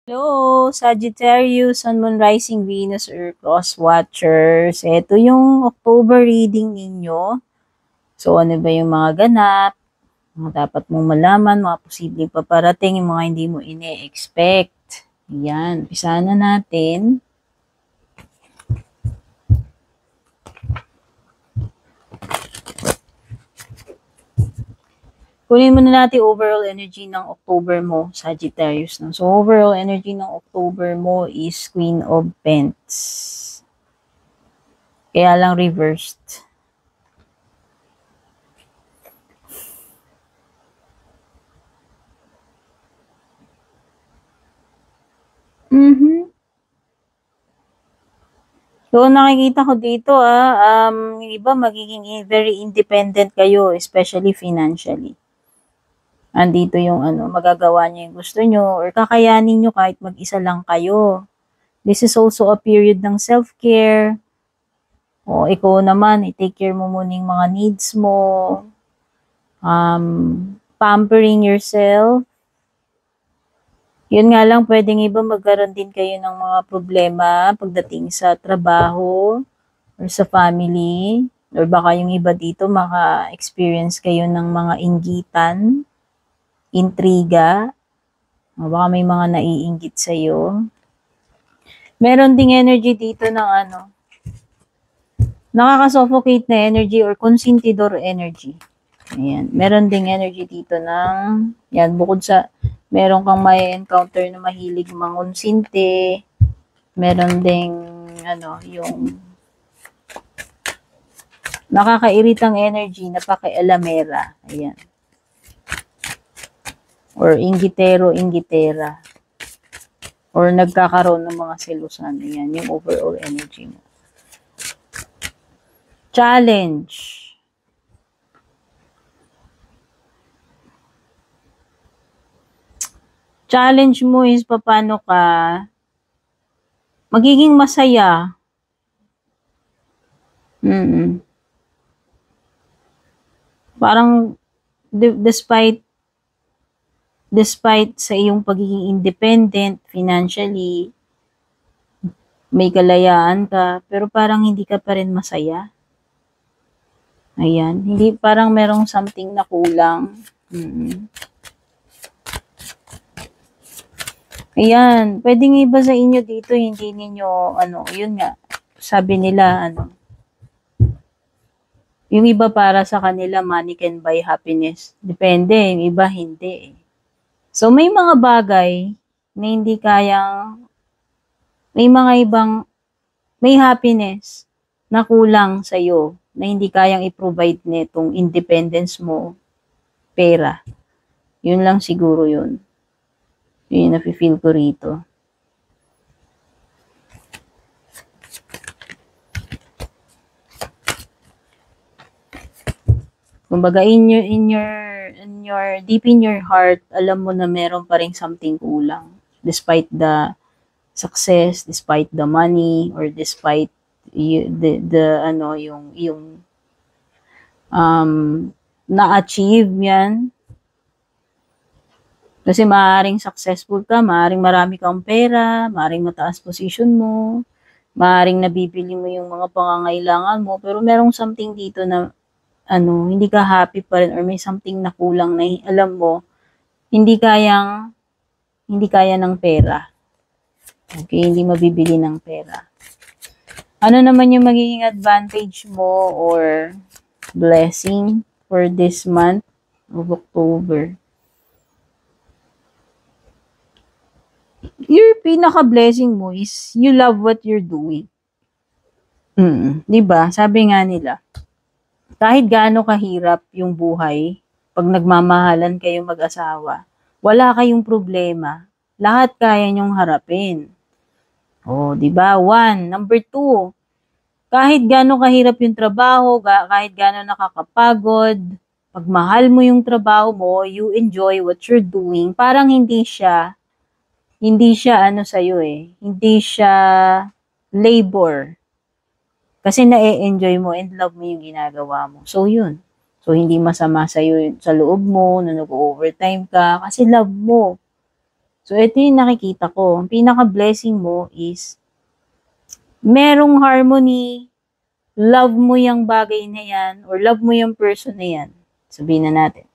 Hello, Sagittarius, Sun, Moon, Rising, Venus, or Cross Watchers. Ito yung October reading ninyo. So, ano ba yung mga ganap, mga dapat mong malaman, mga posibleng paparating, yung mga hindi mo ine-expect. Yan, umpisa na natin. Kunin muna natin overall energy ng October mo, Sagittarius. No? So, overall energy ng October mo is Queen of Pentacles. Kaya lang reversed. So, nakikita ko dito, yung iba magiging very independent kayo, especially financially. Andito yung magagawa niyo yung gusto niyo or kakayanin niyo kahit mag-isa lang kayo. This is also a period ng self-care. O, ikaw naman, i-take care mo muna yung mga needs mo. Pampering yourself. Yun nga lang, pwedeng iba magkaroon din kayo ng mga problema pagdating sa trabaho or sa family. Or baka yung iba dito maka-experience kayo ng mga inggitan, intriga. O baka may mga naiinggit sa'yo. Meron ding energy dito ng nakaka-suffocate na energy or consentidor energy. Ayan. Meron ding energy dito ng, yan, bukod sa meron kang may encounter na mahilig mangonsinte, meron ding yung nakakairitang energy na pakialamera. Ayan. Or inggitero, inggitera. Or nagkakaroon ng mga selusan. Ayan, yung overall energy mo. Challenge. Challenge mo is paano ka magiging masaya. Parang despite sa iyong pagiging independent financially, may kalayaan ka, pero parang hindi ka pa rin masaya. Ayan, hindi, parang merong something na kulang. Ayan, pwedeng iba sa inyo dito, hindi ninyo, yun nga, sabi nila, yung iba para sa kanila, money can buy happiness. Depende, yung iba hindi. So, may mga bagay na hindi kayang, may mga ibang, may happiness na kulang sa'yo, na hindi kayang i-provide netong independence mo, pera. Yun lang siguro yun. Yun yung nafe-feel ko rito. Kumbaga, deep in your heart, alam mo na meron pa rin something kulang. Despite the success, despite the money, or despite yung na-achieve yan. Kasi maaaring successful ka, maaaring marami kang pera, maaaring mataas position mo, maaaring nabibili mo yung mga pangangailangan mo, pero merong something dito na hindi ka happy pa rin or may something na kulang na alam mo, hindi kaya ng pera. Okay, hindi mabibili ng pera. Ano naman yung magiging advantage mo or blessing for this month of October? Your pinaka-blessing mo is you love what you're doing. Diba? Sabi nga nila, kahit gaano kahirap yung buhay, pag nagmamahalan kayong mag-asawa, wala kayong problema, lahat kaya nyong harapin. Oh, diba? 1. Number 2, kahit gaano kahirap yung trabaho, kahit gaano nakakapagod, pag mahal mo yung trabaho mo, you enjoy what you're doing, parang hindi siya sa'yo hindi siya labor. Kasi na-enjoy mo and love mo yung ginagawa mo. So, yun. So, hindi masama sa'yo sa loob mo na nag-overtime ka kasi love mo. So, ito yung nakikita ko. Ang pinaka-blessing mo is, merong harmony, love mo yung bagay na yan, or love mo yung person na yan. Sabihin na natin.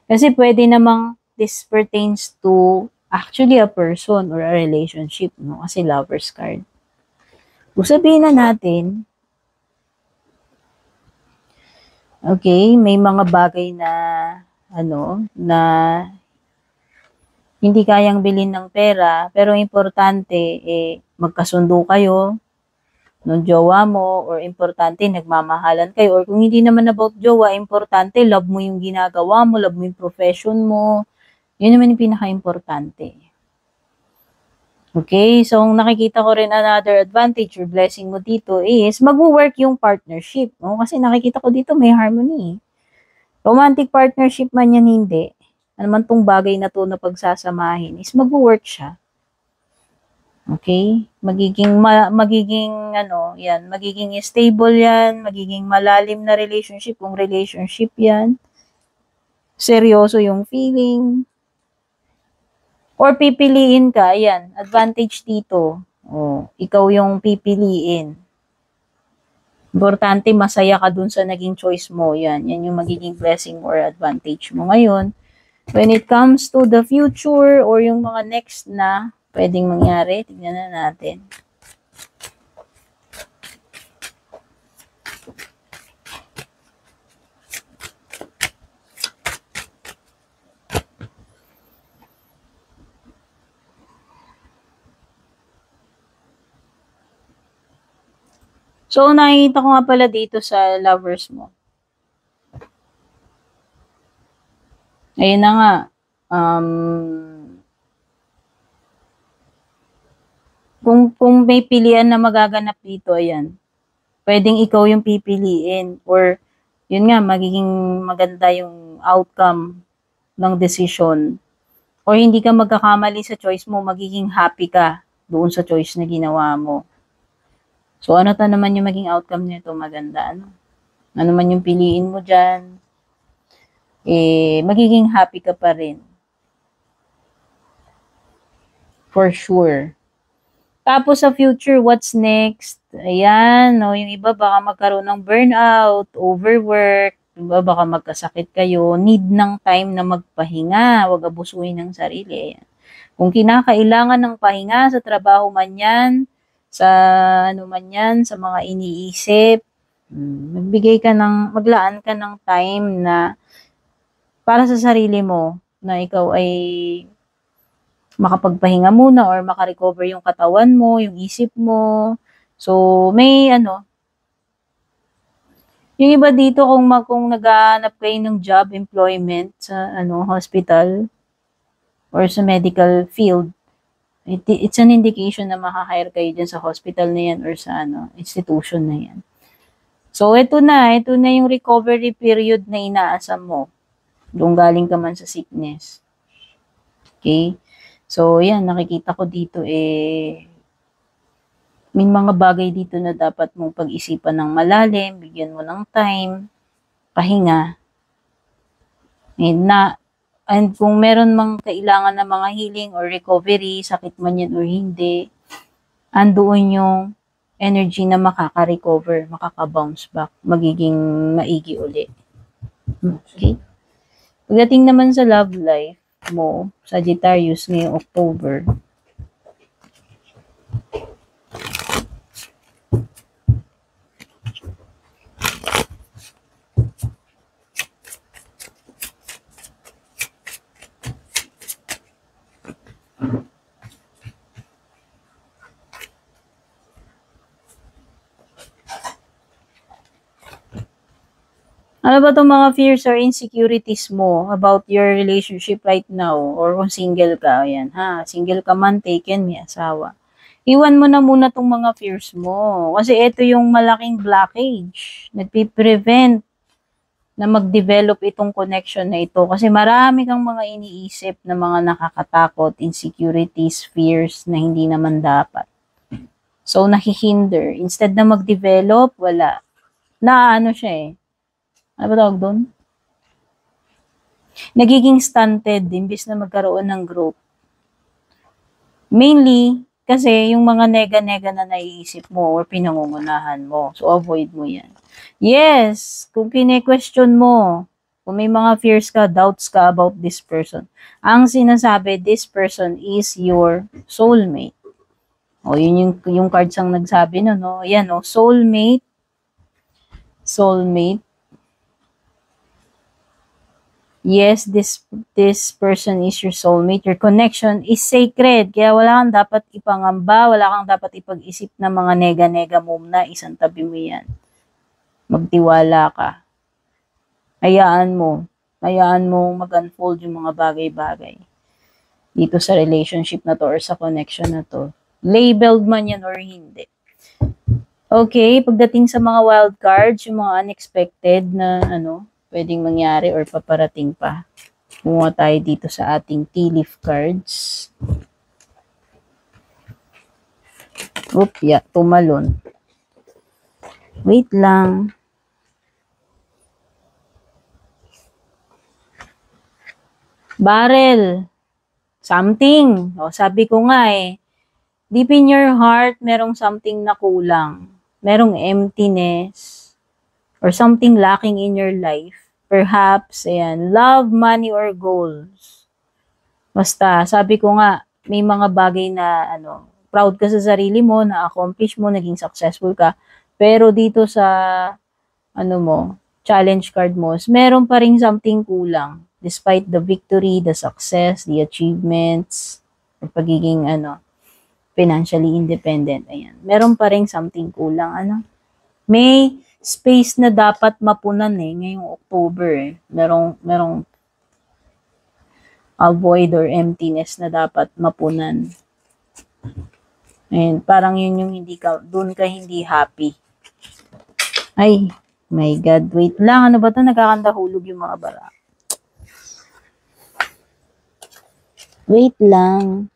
Kasi pwede namang this pertains to actually a person or a relationship, no? Kasi lover's card. Kung sabihin na natin, okay, may mga bagay na, na hindi kayang bilhin ng pera, pero importante, magkasundo kayo ng jowa mo, or importante, nagmamahalan kayo, or kung hindi naman about jowa, importante, love mo yung ginagawa mo, love mo yung profession mo, yun naman yung pinaka-importante. Okay, so nakikita ko rin another advantage or blessing mo dito is mag-work yung partnership. No? Kasi nakikita ko dito may harmony. Romantic partnership man yan hindi. Ano man tong bagay na to na pagsasamahin is mag-work siya. Okay? Magiging stable yan, magiging malalim na relationship kung relationship yan. Seryoso yung feeling. Or pipiliin ka, ayan, advantage dito. Ikaw yung pipiliin. Importante, masaya ka dun sa naging choice mo. Yan yung magiging blessing or advantage mo ngayon. When it comes to the future or yung mga next na pwedeng mangyari, tignan na natin. So, nakikita ko nga pala dito sa lovers mo. Ayun na nga. Kung may pilian na magaganap dito, ayan. Pwedeng ikaw yung pipiliin. Or, yun nga, magiging maganda yung outcome ng decision. Or hindi ka magkakamali sa choice mo, magiging happy ka doon sa choice na ginawa mo. So, ano ta naman yung maging outcome nito? Maganda, ano? Ano man yung piliin mo dyan, magiging happy ka pa rin. For sure. Tapos sa future, what's next? Ayan, no, yung iba baka magkaroon ng burnout, overwork, yung iba baka magkasakit kayo, need ng time na magpahinga, wag abusuhin ng sarili. Ayan. Kung kinakailangan ng pahinga sa trabaho man yan, sa man yan, sa mga iniisip, maglaan ka ng time na para sa sarili mo, na ikaw ay makapagpahinga muna or makarecover yung katawan mo, yung isip mo. So, may yung iba dito kung naghahanap kayo ng job, employment sa hospital or sa medical field, it's an indication na makahire kayo dyan sa hospital na yan or sa institution na yan. So, ito na yung recovery period na inaasam mo. Kung galing ka man sa sickness. Okay? So, yan, nakikita ko dito may mga bagay dito na dapat mong pag-isipan ng malalim, bigyan mo ng time, pahinga. And kung meron mang kailangan na mga healing or recovery, sakit man yan or hindi, andoon yung energy na makaka-recover, makaka-bounce back, magiging maigi uli. Okay? Pagdating naman sa love life mo, Sagittarius, ngayong October, ano ba itong mga fears or insecurities mo about your relationship right now? Or kung single ka, ayan ha, single ka man, taken, may asawa. Iwan mo na muna itong mga fears mo. Kasi ito yung malaking blockage. Nagpiprevent na mag-develop itong connection na ito. Kasi marami kang mga iniisip na mga nakakatakot, insecurities, fears na hindi naman dapat. So, nahihinder. Instead na mag-develop, wala. Siya ano ba tawag doon? Nagiging stunted, imbis na magkaroon ng growth. Mainly, kasi yung mga nega-nega na naiisip mo or pinangungunahan mo. So, avoid mo yan. Yes, kung kine-question mo, kung may mga fears ka, doubts ka about this person, ang sinasabi, this person is your soulmate. O, yun yung cards ang nagsabi no, no? Yan, o, soulmate, soulmate. Yes, this person is your soulmate. Your connection is sacred. Kaya wala kang dapat ipangamba, wala kang dapat ipag-isip na mga nega-nega muna. Isang tabi mo yan. Magtiwala ka. Hayaan mo mag-unfold yung mga bagay-bagay dito sa relationship na to or sa connection na to. Labeled man yan or hindi. Okay, pagdating sa mga wild cards, yung mga unexpected na pwedeng mangyari or paparating pa. Kumuha tayo dito sa ating tea leaf cards. Tumalon. Wait lang. Barrel. Something. Sabi ko nga deep in your heart, merong something na kulang. Merong emptiness or something lacking in your life. Perhaps, love, money, or goals. Basta, sabi ko nga, may mga bagay na, proud ka sa sarili mo, na-accomplish mo, naging successful ka. Pero dito sa, challenge card mo, meron pa rin something kulang. Despite the victory, the success, the achievements, or pagiging, financially independent. Ayan. Meron pa rin something kulang, May space na dapat mapunan ngayong October merong a void or emptiness na dapat mapunan. And parang yun yung doon ka hindi happy. Ay, my God, wait lang, ano ba to? Nagkakandahulog yung mga bara. Wait lang.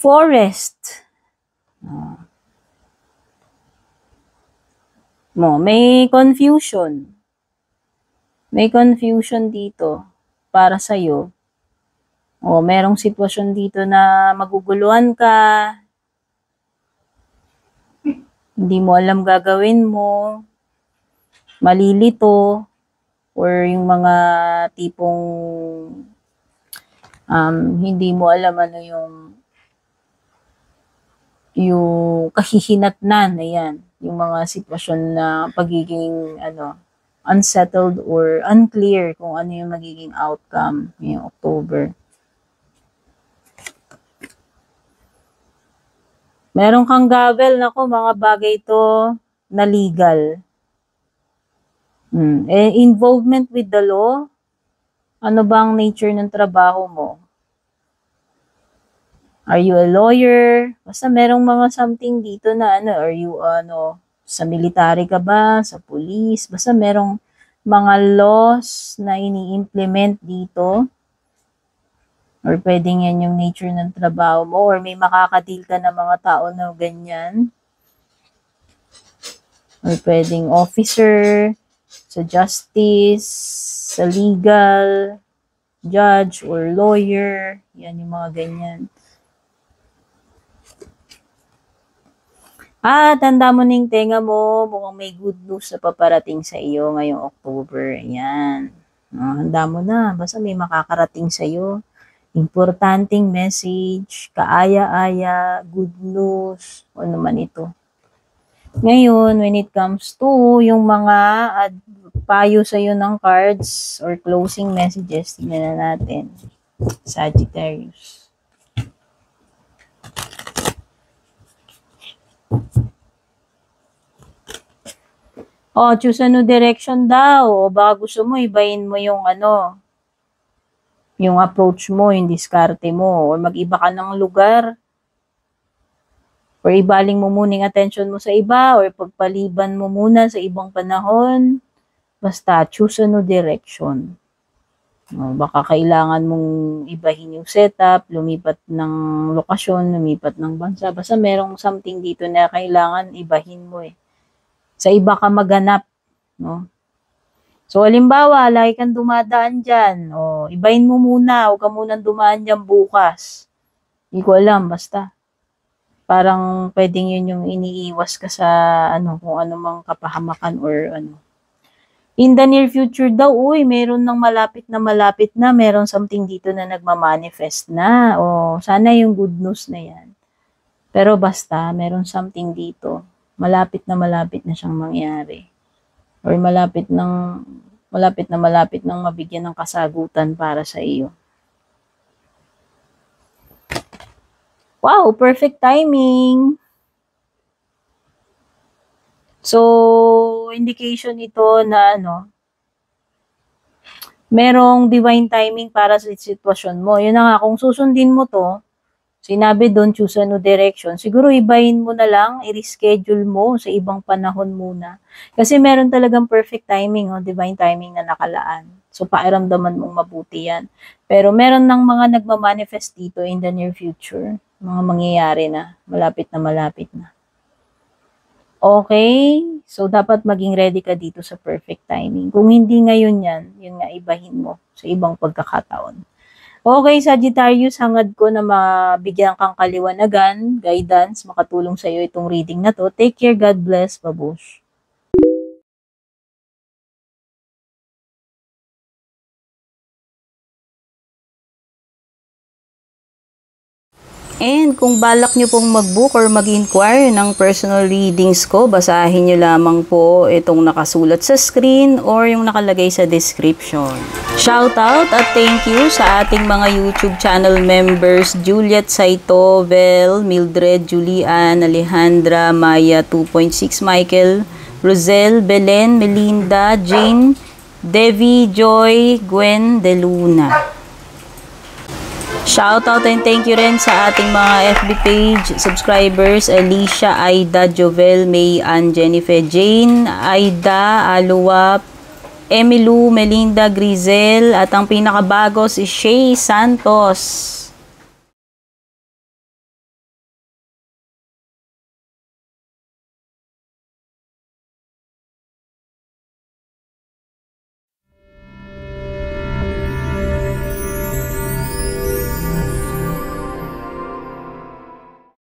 Forest. May confusion. May confusion dito para sa'yo. Merong sitwasyon dito na maguguluhan ka. Hindi mo alam gagawin mo. Malilito. Or yung mga tipong hindi mo alam yung kahihinatnan, ayan, yung mga sitwasyon na pagiging unsettled or unclear kung ano yung magiging outcome ngayong October. Meron kang gavel, mga bagay to na legal. Involvement with the law, ano bang nature ng trabaho mo? Are you a lawyer? Basta merong mga something dito na are you sa military ka ba? Sa police? Basta merong mga laws na ini-implement dito. Or pwedeng yan yung nature ng trabaho mo. Or may makakadeal ka na mga tao na ganyan. Or pwedeng officer, sa justice, sa legal, judge or lawyer. Yan yung mga ganyan. Tanda mo ning tenga mo, mukhang may good news na paparating sa iyo ngayong October. Ayan. Handa mo na, basta may makakarating sa iyo. Importanteng message, kaaya-aya, good news, ano man ito. Ngayon, when it comes to yung mga payo sa iyo ng cards or closing messages, tingnan na natin. Sagittarius. Choose a new direction daw. O baka gusto mo, ibahin mo yung yung approach mo, yung diskarte mo. O mag-iba ka ng lugar. Or ibaling mo muna yung attention mo sa iba. Or pagpaliban mo muna sa ibang panahon. Basta, choose a new direction. Baka kailangan mong ibahin yung setup, lumipat ng lokasyon, lumipat ng bansa. Basta merong something dito na kailangan ibahin mo Sa iba ka maganap, no? So, halimbawa, lagi kang dumadaan dyan. O, ibahin mo muna. Huwag ka munang dumaan dyan bukas. Hindi ko alam, basta. Parang pwedeng yun yung iniiwas ka sa kung ano mang kapahamakan or ano. In the near future daw, uy, meron ng malapit na, meron something dito na nagmamanifest na. O, sana yung good news na yan. Pero basta, meron something dito. Malapit na siyang mangyari. Or malapit nang mabigyan ng kasagutan para sa iyo. Wow, perfect timing. So, indication ito na merong divine timing para sa sitwasyon mo. Yun na nga, kung susundin mo to, sinabi doon, choose a new direction. Siguro ibahin mo na lang, i-reschedule mo sa ibang panahon muna. Kasi meron talagang perfect timing, divine timing na nakalaan. So, pakiramdaman mong mabuti yan. Pero meron ng mga nagmamanifest dito in the near future. Mga mangyayari na, malapit na. Okay? So, dapat maging ready ka dito sa perfect timing. Kung hindi ngayon yan, yun nga, ibahin mo sa ibang pagkakataon. Okay, Sagittarius, hangad ko na mabigyan kang kaliwanagan, guidance, makatulong sa iyo itong reading na to. Take care, God bless, babush. And kung balak nyo pong mag-book or mag-inquire ng personal readings ko, basahin nyo lamang po itong nakasulat sa screen or yung nakalagay sa description. Shoutout at thank you sa ating mga YouTube channel members, Juliet Saito, Vel, Mildred, Julian, Alejandra, Maya 2.6, Michael, Rosel, Belen, Melinda, Jane, Devi, Joy, Gwen, De Luna. Shoutout and thank you rin sa ating mga FB page subscribers, Alicia, Aida, Jovel, May, Ann, Jennifer, Jane, Aida, Aluwa, Emilu, Melinda, Grizel, at ang pinakabago si Shay Santos.